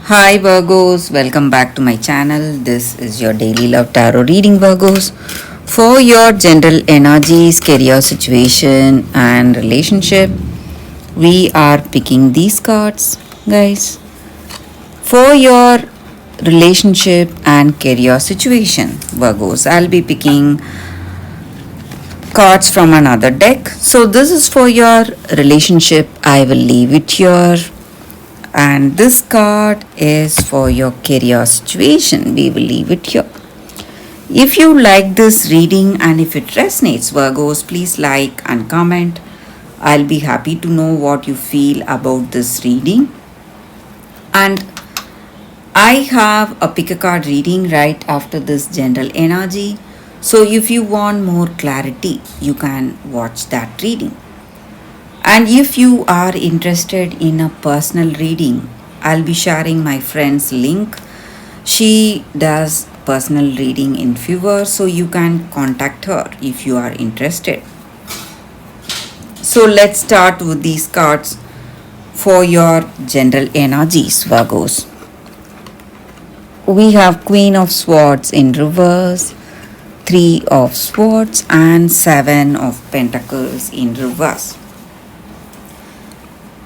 Hi Virgos, welcome back to my channel. This is your daily love tarot reading, Virgos. For your general energies, career situation, and relationship, we are picking these cards, guys. For your relationship and career situation, Virgos, I'll be picking cards from another deck. So, this is for your relationship. I will leave it here. And this card is for your career situation. We will leave it here. If you like this reading and if it resonates, Virgos, please like and comment. I'll be happy to know what you feel about this reading. And I have a pick a card reading right after this general energy. So if you want more clarity, you can watch that reading. And if you are interested in a personal reading, I'll be sharing my friend's link. She does personal reading in Fiverr, so you can contact her if you are interested. So let's start with these cards for your general energies, Virgos. We have Queen of Swords in reverse, Three of Swords, and Seven of Pentacles in reverse.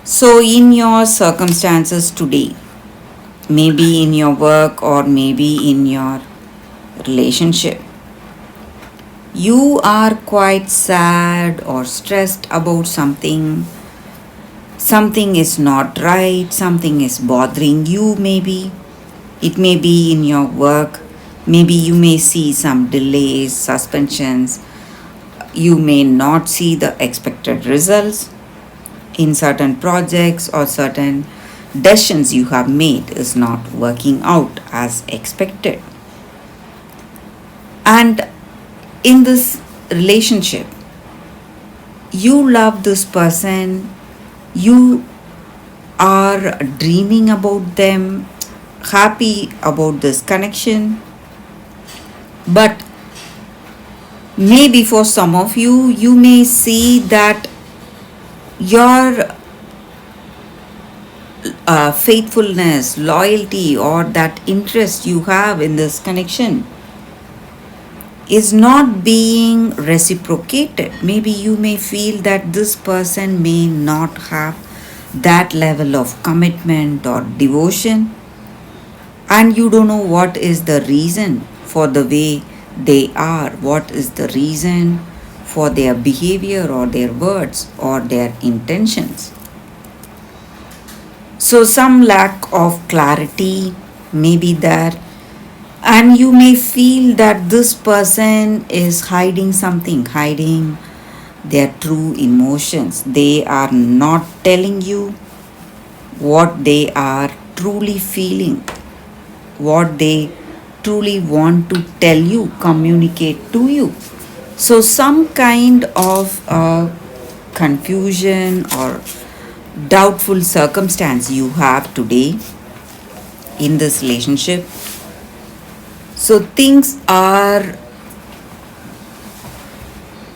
So, in your circumstances today, maybe in your work or maybe in your relationship, you are quite sad or stressed about something. Something is not right, something is bothering you, maybe. It may be in your work, maybe you may see some delays, suspensions, you may not see the expected results in certain projects or certain decisions you have made is not working out as expected. And in this relationship, you love this person, you are dreaming about them, happy about this connection, but maybe for some of you, you may see that your faithfulness, loyalty, or that interest you have in this connection is not being reciprocated. Maybe you may feel that this person may not have that level of commitment or devotion, and you don't know what is the reason for the way they are, what is the reason for their behavior or their words or their intentions. So, some lack of clarity may be there, and you may feel that this person is hiding something, hiding their true emotions. They are not telling you what they are truly feeling, what they truly want to tell you, communicate to you. So, some kind of confusion or doubtful circumstance you have today in this relationship. So, things are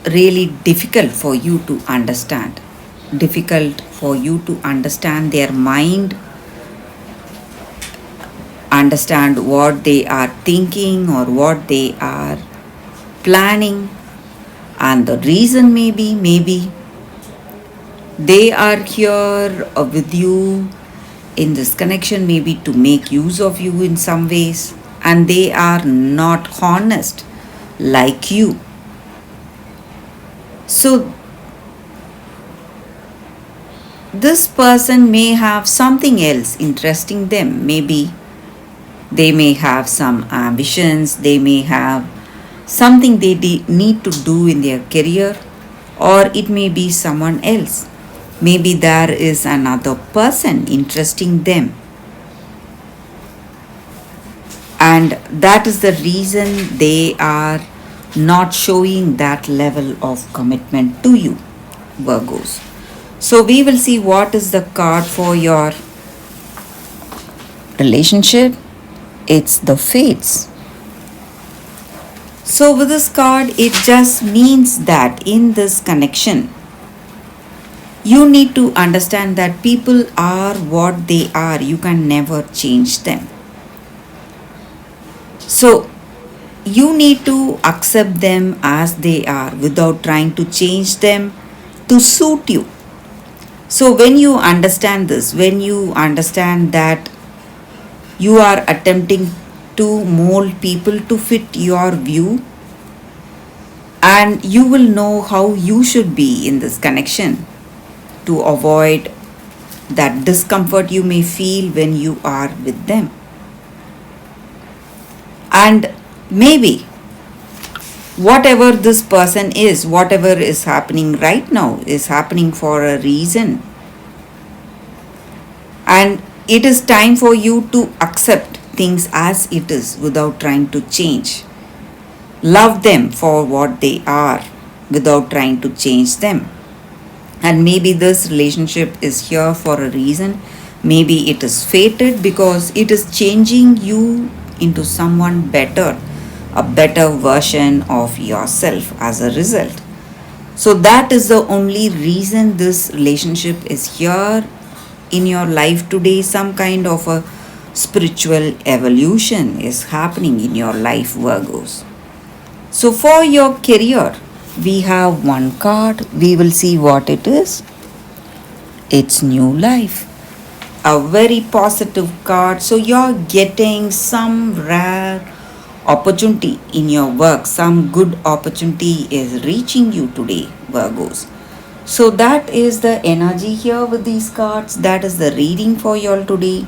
really difficult for you to understand, difficult for you to understand their mind, understand what they are thinking or what they are planning. And the reason maybe they are here with you in this connection, maybe to make use of you in some ways, and they are not honest like you. So, this person may have something else interesting them. Maybe they may have some ambitions, they may have something they need to do in their career, or it may be someone else. Maybe there is another person interesting them, and that is the reason they are not showing that level of commitment to you, Virgos. So, we will see what is the card for your relationship. It's the Fates. So, with this card, it just means that in this connection, You need to understand that people are what they are. You can never change them. So, you need to accept them as they are without trying to change them to suit you. So, when you understand this, when you understand that you are attempting to mold people to fit your view, and you will know how you should be in this connection to avoid that discomfort you may feel when you are with them. And maybe whatever this person is, whatever is happening right now, is happening for a reason. And it is time for you to accept things as it is without trying to change. Love them for what they are without trying to change them. And maybe this relationship is here for a reason. Maybe it is fated because it is changing you into someone better, a better version of yourself as a result. So, that is the only reason this relationship is here in your life today. Some kind of a spiritual evolution is happening in your life, Virgos. So, for your career, we have one card. We will see what it is. It's new life. A very positive card. So, you're getting some rare opportunity in your work. Some good opportunity is reaching you today, Virgos. So, that is the energy here with these cards. That is the reading for you all today.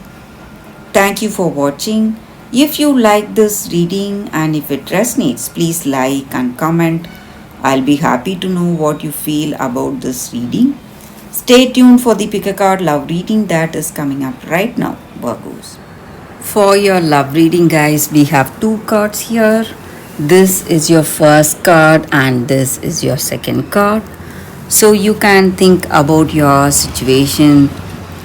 Thank you for watching. If you like this reading and if it resonates, please like and comment. I'll be happy to know what you feel about this reading. Stay tuned for the pick a card love reading that is coming up right now, Virgos. For your love reading, guys, we have two cards here. This is your first card and this is your second card. So you can think about your situation,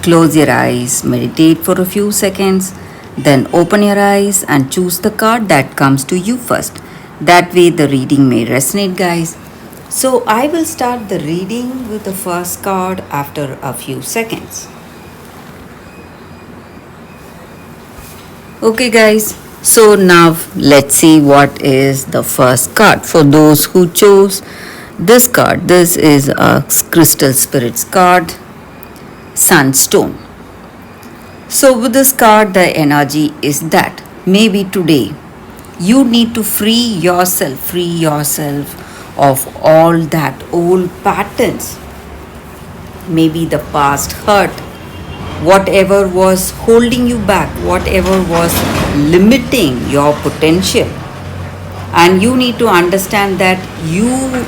close your eyes, meditate for a few seconds, then open your eyes and choose the card that comes to you first. That way the reading may resonate, guys. So I will start the reading with the first card after a few seconds. Okay, guys. So now let's see what is the first card. For those who chose this card, this is a Crystal Spirits card, Sunstone. So with this card, the energy is that maybe today you need to free yourself of all that old patterns, maybe the past hurt, whatever was holding you back, whatever was limiting your potential. And you need to understand that you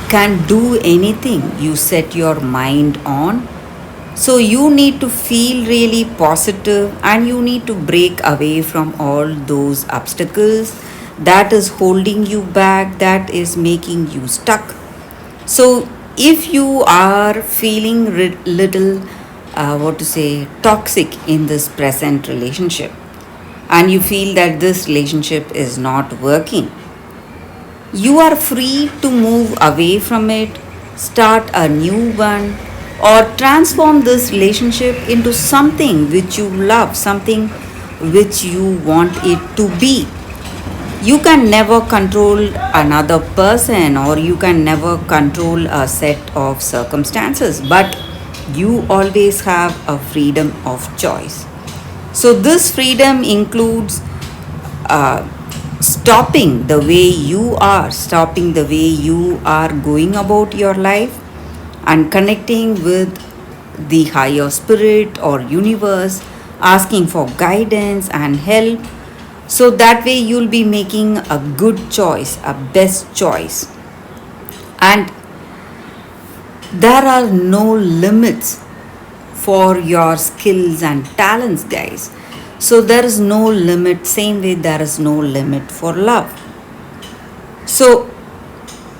can do anything you set your mind on. So you need to feel really positive and you need to break away from all those obstacles that is holding you back, that is making you stuck. So if you are feeling little toxic in this present relationship and you feel that this relationship is not working, you are free to move away from it, start a new one, or transform this relationship into something which you love, something which you want it to be. You can never control another person or you can never control a set of circumstances, but you always have a freedom of choice. So, this freedom includes stopping the way you are going about your life and connecting with the higher spirit or universe, asking for guidance and help. So that way you'll be making a good choice, a best choice. And there are no limits for your skills and talents, guys. So there is no limit, same way there is no limit for love. So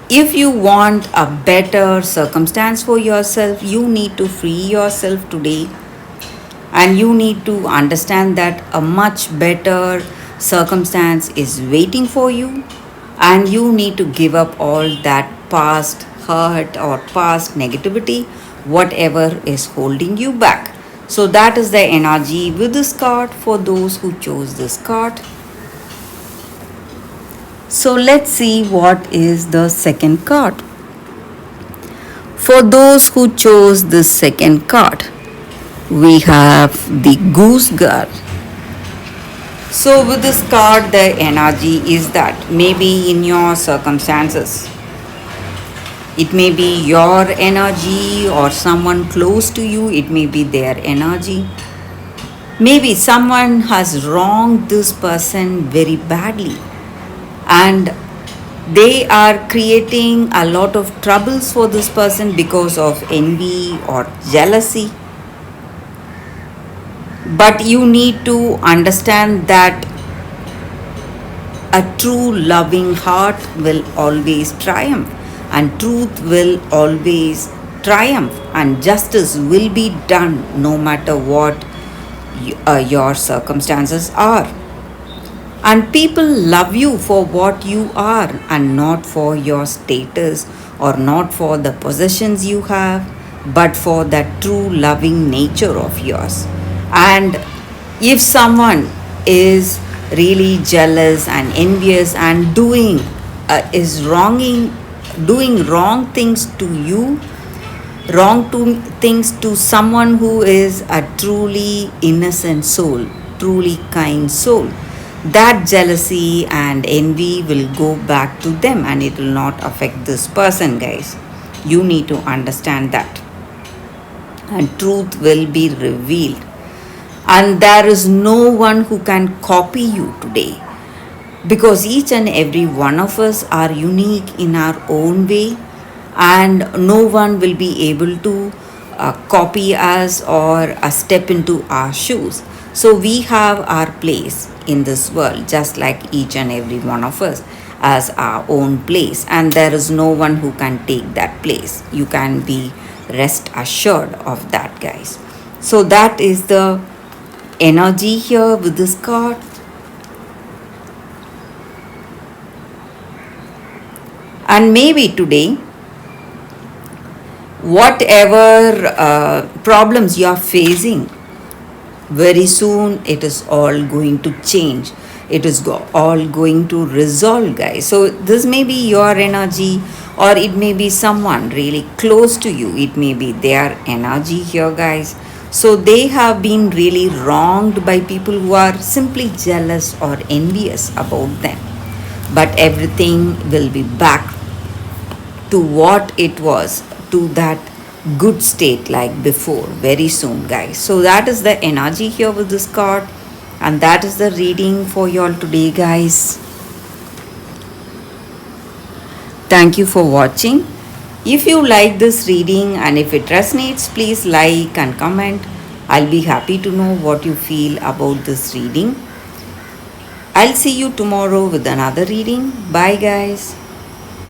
if you want a better circumstance for yourself, you need to free yourself today and you need to understand that a much better circumstance is waiting for you and you need to give up all that past hurt or past negativity whatever is holding you back. So that is the energy with this card for those who chose this card. So let's see what is the second card. For those who chose this second card, we have the Goose Girl. So with this card, the energy is that maybe in your circumstances, it may be your energy or someone close to you, it may be their energy. Maybe someone has wronged this person very badly and they are creating a lot of troubles for this person because of envy or jealousy. But you need to understand that a true loving heart will always triumph, and truth will always triumph, and justice will be done no matter what your circumstances are. And people love you for what you are and not for your status or not for the possessions you have, but for that true loving nature of yours. And if someone is really jealous and envious and doing wrong things to you, things to someone who is a truly innocent soul, truly kind soul, that jealousy and envy will go back to them and it will not affect this person, guys. You need to understand that. And truth will be revealed. And there is no one who can copy you today, because each and every one of us are unique in our own way, and no one will be able to copy us or step into our shoes. So we have our place in this world, just like each and every one of us as our own place, and there is no one who can take that place. You can be rest assured of that, guys. So that is the energy here with this card. And maybe today, whatever problems you are facing, very soon it is all going to change. It is all going to resolve, guys. So this may be your energy, or it may be someone really close to you. It may be their energy here, guys. So they have been really wronged by people who are simply jealous or envious about them. But everything will be back to what it was, to that good state like before, very soon, guys. So that is the energy here with this card, and that is the reading for you all today, guys. Thank you for watching. If you like this reading and if it resonates, please like and comment. I'll be happy to know what you feel about this reading. I'll see you tomorrow with another reading. Bye, guys.